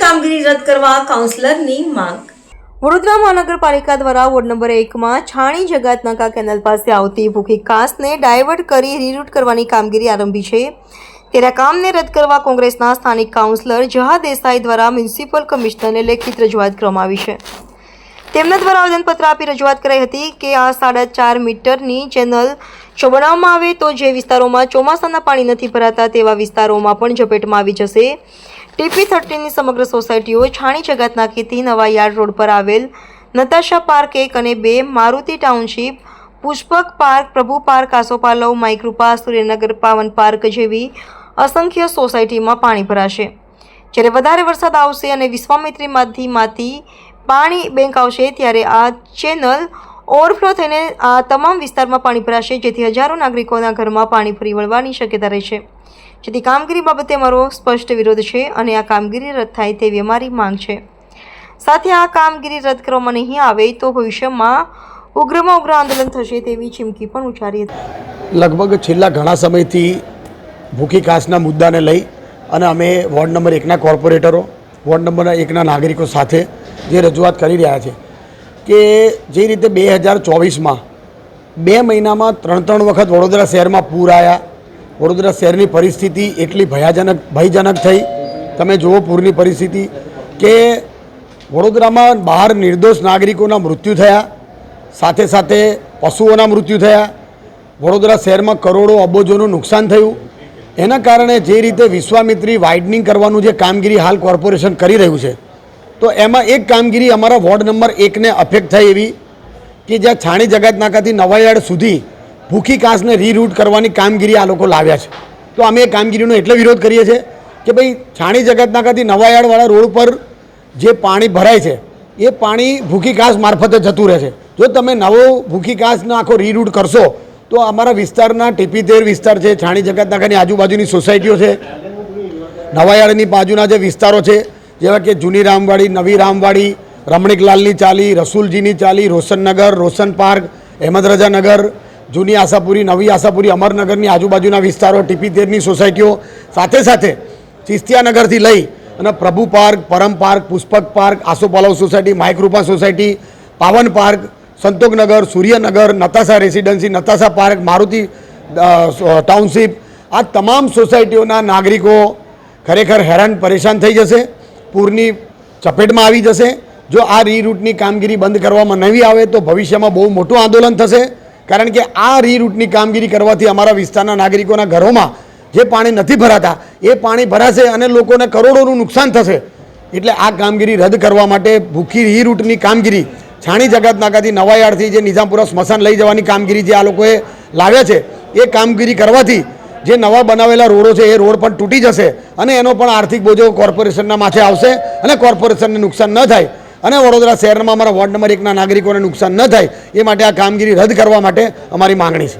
કામગીરી રદ કરવા કાઉન્સિલરની માંગ। વડોદરા મહાનગરપાલિકા દ્વારા વોર્ડ નંબર 1માં છાણી જગાતનાકા કેનાલ પાસે આવતી ભૂખી કાસને ડાયવર્ટ કરી રીરૂટ કરવાની કામગીરી આરંભી છે। ત્યારે કામને રદ કરવા કોંગ્રેસના સ્થાનિક કાઉન્સિલર જહા દેસાઈ દ્વારા મ્યુનિસિપલ કમિશનરને લેખિત રજૂઆત કરવામાં આવી છે। તેમના દ્વારા આવેદનપત્ર આપી રજૂઆત કરાઈ હતી કે આ 4.5 મીટરની ચેનલ જો બનાવવામાં આવે તો જે વિસ્તારોમાં ચોમાસાના પાણી નથી ભરાતા તેવા વિસ્તારોમાં પણ ઝપેટમાં આવી જશે। TP13ની સમગ્ર સોસાયટીઓ છાણી જગાતનાકેથી નવા યાર્ડ રોડ પર આવેલ નતાશા પાર્ક 1 અને 2, મારુતિ ટાઉનશીપ, પુષ્પક પાર્ક, પ્રભુ પાર્ક, આસોપાલવ, માઇકૃપા, સૂર્યનગર, પાવન પાર્ક જેવી અસંખ્ય સોસાયટીમાં પાણી ભરાશે। જ્યારે વધારે વરસાદ આવશે અને વિશ્વામિત્રીમાંથી પાણી બેંક આવશે ત્યારે આ ચેનલ ઓવરફ્લો થઈને આ તમામ વિસ્તારમાં પાણી ભરાશે, જેથી હજારો નાગરિકોના ઘરમાં પાણી ફરી વળવાની શક્યતા રહેશે। જેથી કામગીરી બાબતે અમારો સ્પષ્ટ વિરોધ છે અને આ કામગીરી રદ થાય તેવી અમારી માંગ છે। સાથે આ કામગીરી રદ કરવામાં નહીં આવે તો ભવિષ્યમાં ઉગ્રમાં ઉગ્ર આંદોલન થશે તેવી ચીમકી પણ ઉચ્ચારી હતી। લગભગ છેલ્લા ઘણા સમયથી ભૂખી કાસના મુદ્દાને લઈ અને અમે વોર્ડ નંબર 1ના કોર્પોરેટરો, વોર્ડ નંબર 1ના નાગરિકો સાથે જે રજૂઆત કરી રહ્યા છે કે જે રીતે 2024માં 2 મહિનામાં 3 વખત વડોદરા શહેરમાં પૂર આવ્યા, વડોદરા શહેરની પરિસ્થિતિ એટલી ભયજનક થઈ। તમે જુઓ પૂરની પરિસ્થિતિ કે વડોદરામાં બહાર નિર્દોષ નાગરિકોના મૃત્યુ થયા, સાથે સાથે પશુઓના મૃત્યુ થયા, વડોદરા શહેરમાં કરોડો અબજોનું નુકસાન થયું। એના કારણે જે રીતે વિશ્વામિત્રી વાઇડનિંગ કરવાનું જે કામગીરી હાલ કોર્પોરેશન કરી રહ્યું છે, તો એમાં એક કામગીરી અમારા વોર્ડ નંબર 1ને અફેક્ટ થઈ એવી કે જ્યાં છાણી જગાતનાકાથી નવાયાર્ડ સુધી ભૂખી કાસને રીરૂટ કરવાની કામગીરી આ લોકો લાવ્યા છે। તો અમે એ કામગીરીનો એટલે વિરોધ કરીએ છીએ કે ભાઈ છાણી જગાતનાકાથી નવાયાર્ડવાળા રોડ પર જે પાણી ભરાય છે એ પાણી ભૂખી કાસ મારફતે જતું રહે છે। જો તમે નવો ભૂખી કાસનો આખો રીરૂટ કરશો તો અમારા વિસ્તારના TP13 વિસ્તાર છે, છાણી જગાતનાકાની આજુબાજુની સોસાયટીઓ છે, નવાયાર્ડની બાજુના જે વિસ્તારો છે જેવા કે જૂની રામવાડી, નવી રામવાડી, રમણીકલાલની ચાલી, રસુલજીની ચાલી, રોશનનગર, રોશન પાર્ક, અહેમદ રજા નગર, જૂની આશાપુરી, નવી આશાપુરી, અમરનગરની આજુબાજુના વિસ્તારો, TP13ની સોસાયટીઓ, સાથે સાથે ચિસ્તિયાનગરથી લઈ અને Prabhu park, Param park, Pushpak park, Asopalav society, Maikrupa society, Pavan park, Santoknagar, Suryanagar, Natasha residency, Natasha park, Maruti township, આ તમામ સોસાયટીઓના નાગરિકો ખરેખર હેરાન પરેશાન થઈ જશે, પૂરની ચપેટમાં આવી જશે। જો આ રીરૂટની કામગીરી બંધ કરવામાં નહીં આવે તો ભવિષ્યમાં બહુ મોટું આંદોલન થશે, કારણ કે આ રીરૂટની કામગીરી કરવાથી અમારા વિસ્તારના નાગરિકોના ઘરોમાં જે પાણી નથી ભરાતા એ પાણી ભરાશે અને લોકોને કરોડોનું નુકસાન થશે। એટલે આ કામગીરી રદ કરવા માટે ભૂખી રીરૂટની કામગીરી છાણી જગાતનાકાથી નવાયાર્ડથી જે નિઝામપુરા સ્મશાન લઈ જવાની કામગીરી જે આ લોકોએ લાવ્યા છે એ કામગીરી કરવાથી જે નવા બનાવેલા રોડો છે એ રોડ પણ તૂટી જશે અને એનો પણ આર્થિક બોજો કોર્પોરેશનના માથે આવશે અને કોર્પોરેશનને નુકસાન ન થાય અને વડોદરા શહેરમાં અમારા વોર્ડ નંબર 1ના નાગરિકોને નુકસાન ન થાય એ માટે આ કામગીરી રદ કરવા માટે અમારી માંગણી છે।